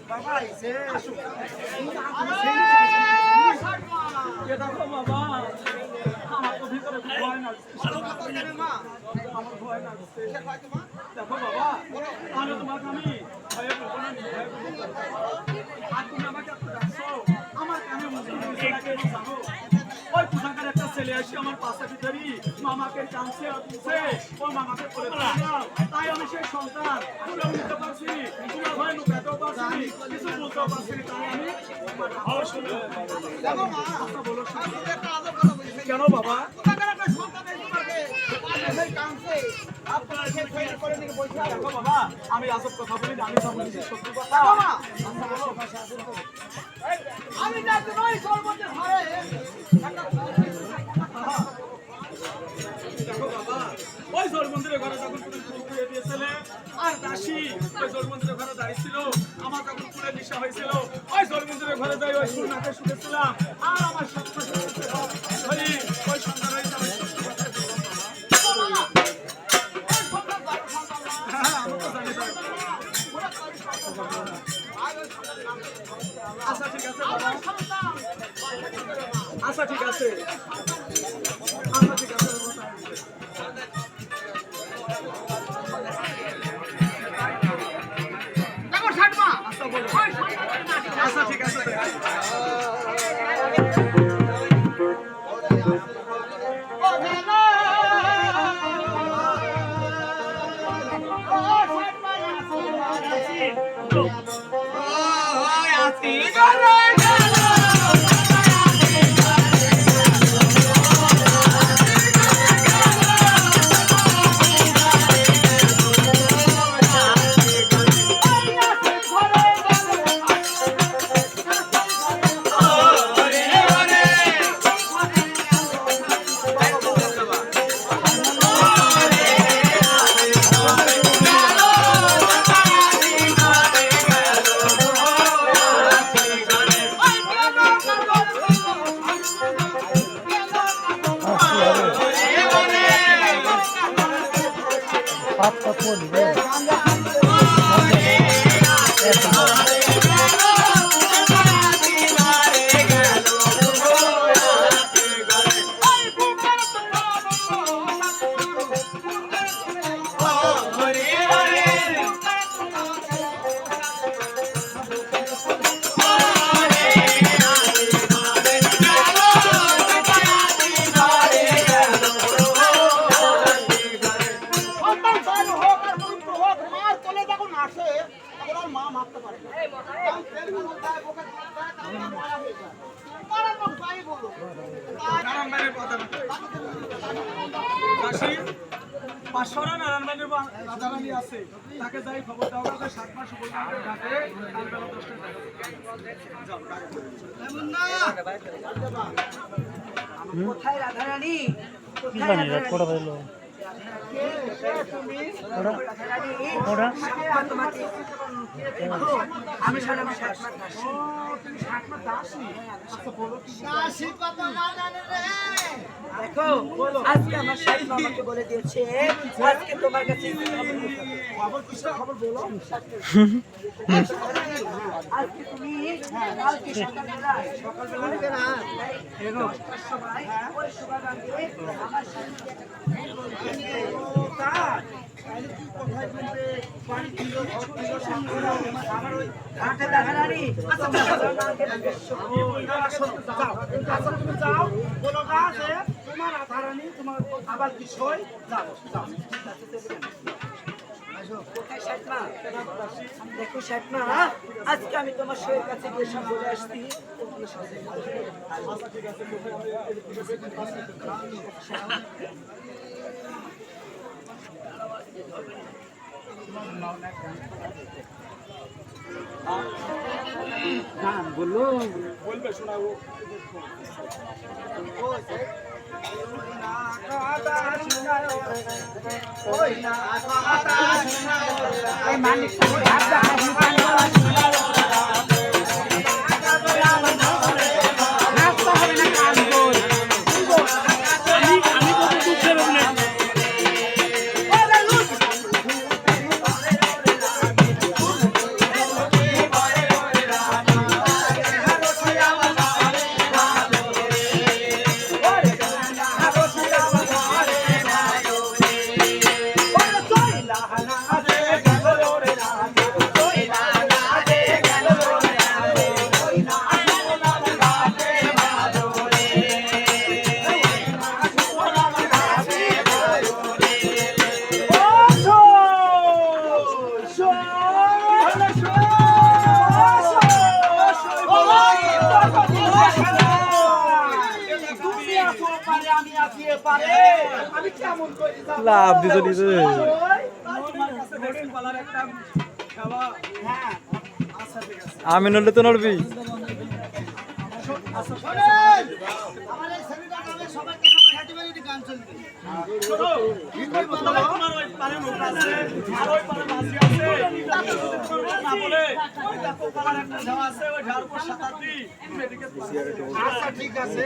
বাবা এসে আসুক। দেখো বাবা আমার তো ভিতরে ভয় লাগছে, আমার ভয় লাগছে। দেখো বাবা তাহলে তোমাকে আমি ভয়ে বলবো না, ভয়ে বলবো না। আর তুমি আমাকে এত ডাকছো, আমার কানে মুসলিম জানো ওই কোথাকার একটা ছেলে এসে আমার পাশে ভিতরি মামাকে টানছে আর তুলছে, ওই মামাকে করে দিলাম। তাই আমি সেই সন্তান তুলে নিতে পারছি, তোমার ভয় লুকাতেও পারছি, কিছু বলতেও পারছি। তাই আমি দেখো মা, আচ্ছা বলো আপনি যে একটা আজব কথা বলেছেন। কেন বাবা? কোথাকার একটা সন্তান এসে তোমাকে পাশে কাঁদছে, আপনার সে ফেলে করে নিয়ে বসে আছে। দেখো বাবা আমি আজব কথা বলি না, আমি সব বলেছি সত্যি কথা। দেখো মা, আচ্ছা বলো। আমি যাচ্ছি নয় সর্বতে ঘরে একটা দেখো বাবা ওই জোর মন্দিরের ঘরে যখন তুমি ফুল দিয়ে দিয়েছিলে আর দাসী ওই জোর মন্দিরের ঘরে দাঁড়িয়েছিল, আমার যখন ফুলে নেশা হয়েছিল ওই জোর মন্দিরের ঘরে যাই ওই ফুল নাকে শুনেছিলাম। আর আমার সত্য ধরি ওই সন্তান হয়েছে আমি সত্য কথা বললাম বাবা। হ্যাঁ আমি তো জানি তাই। আচ্ছা ঠিক আছে বাবা, আচ্ছা ঠিক আছে, আচ্ছা ঠিক আছে দেখো ষাটমা, আচ্ছা বলো। ওই সন্তানকে আচ্ছা ঠিক আছে সন্তান জয় হোক আর মৃত্যু হোক, মার কোলে যখন আসে তখন আর মা মারতে পারে না। কারণ তেল মারা যায়, বুকে দুধ যায়, তাহলে আর মারা হয়ে যায়। মারার লোক যাই বলো। নারায়ণবাড়ির কথা না। কাশি পাঁচশোরা নারায়ণবাড়ির রাধারানী আছে, তাকে যাই খবর দেওয়া হবে 7 মাস উপলক্ষে ডাকে কাল বেলা 10টায় যাও কোথায় রাধারানী? আমি সারা মাস দেখো, আজকে আমার শাশুড়ি আমাকে বলে দিয়েছে আজকে তোমার কাছে খবর কিসের খবর বলো? আজকে তুমি কালকে সকালবেলায় দশটার সময় ওই শোভাগান্ধী আমার শাশুড়ি আমার ওই ঘাটে দেখানি তুমি যাও বলো না যে তোমার রাধারানী তোমার আবার বিষয় যাও যাও। কোথায় ষাটমা? দেখো ষাটমা, আজকে আমি তোমার শরীরের কাছে গিয়ে সব বলে আসছি। আচ্ছা ঠিক আছে গান বললো বলবে শোনাবো। আমি বাবারে আমি কেমন করি যাব লাভ দিছো দিছো তোমার কাছে দেখছি পালার একটা খাওয়া হ্যাঁ আচ্ছা ঠিক আছে আমি নড়লে তো নড়বি শোনেন আমার এই ছেলেটার নামে সবাই টাকা পয়সা দিবে যদি গান চলবে শোনো তাহলে তোমার ওই পারে নৌকা আছে আর ওই পারে মাঝি আছে তাতে যদি তোমার না বলে ওই দেখো পালার একটা ঝাড় আছে ওই ঝাড় উপর সাঁতার দি মেডিকেল আচ্ছা ঠিক আছে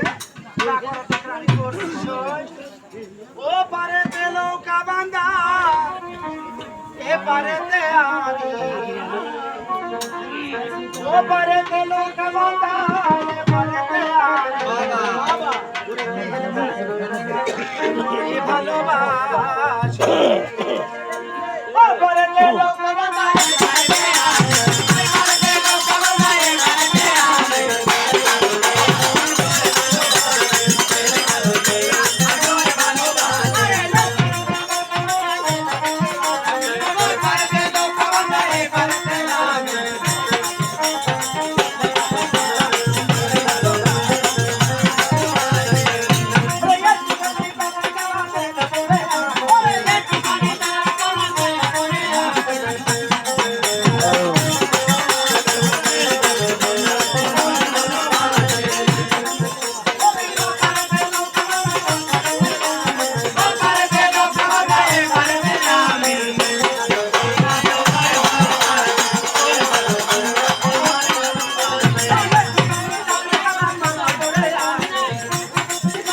টাকার টাকরানি করছিস ও পারে তে নৌকা বাঁধা এ পারে তে আমি ও পারে তে নৌকা বাঁধা এ পারে তে আমি বাবা তুমি ভালোবাসো ও পারে তে নৌকা বাঁধা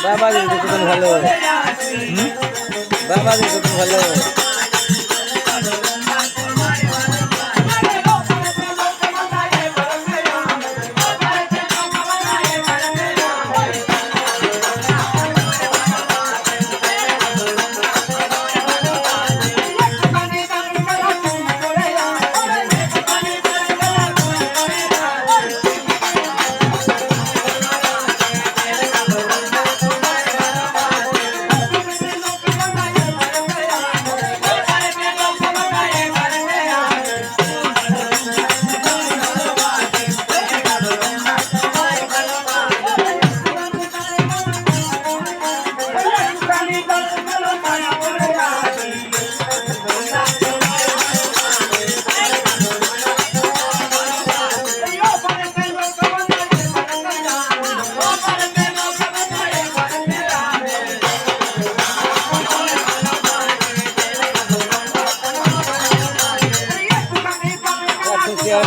বাবা দিদি তো ভালো বাবা দিদি তো ভালো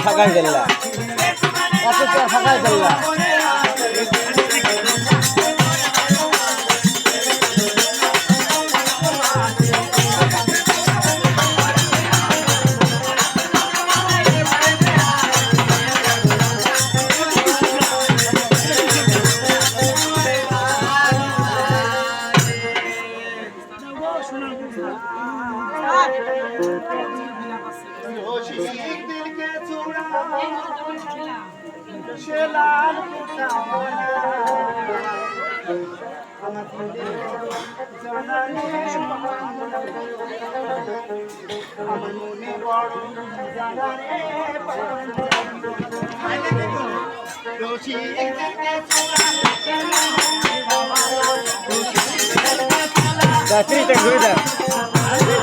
ফাঁকাই ফেললা ফাঁকাই ফেললা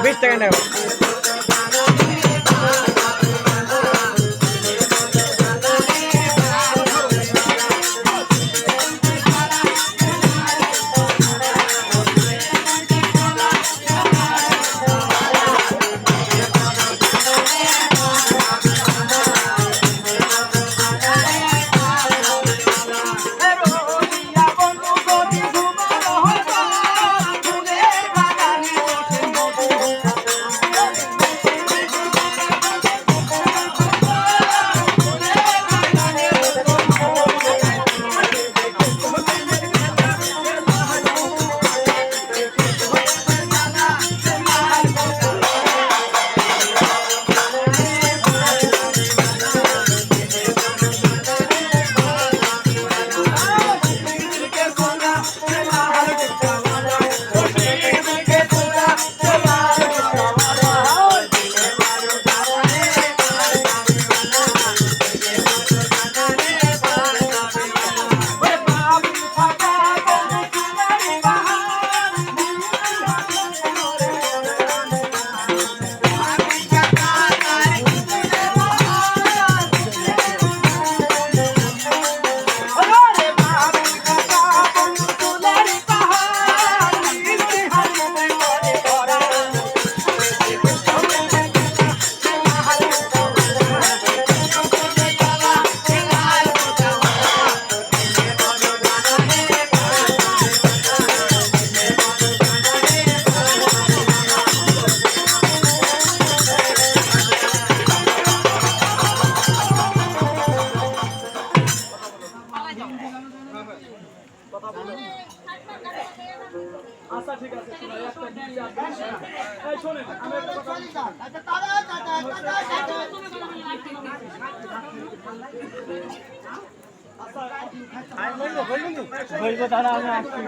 বিশ টাকা নেব আচ্ছা ঠিক আছে শোনো একটা দিন এই শোনেন আমি একটা কথা চলি যান আচ্ছা তারা বলবো দাদা আমি আসছি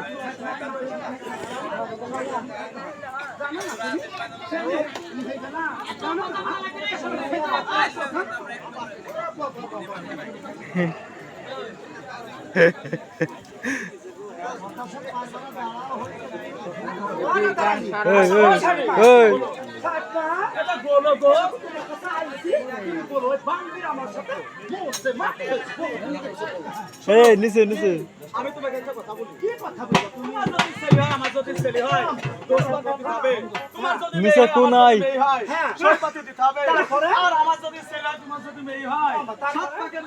ওই এটা বলো গো তুমি বলো ওই বাঙ্গির আমার সাথে মরতে মাটি এই নিচে নিচে আমি তোমাকে একটা কথা বলি কি কথা বলবো তুমি যদি ছেলে হয় আমার যদি ছেলে হয় দোষ বাতি দিতে হবে তোমার যদি মিশা কোনাই হ্যাঁ সব বাতি দিতে হবে আর আমার যদি ছেলে হয় তোমার যদি মেয়ে হয় সাত পাকের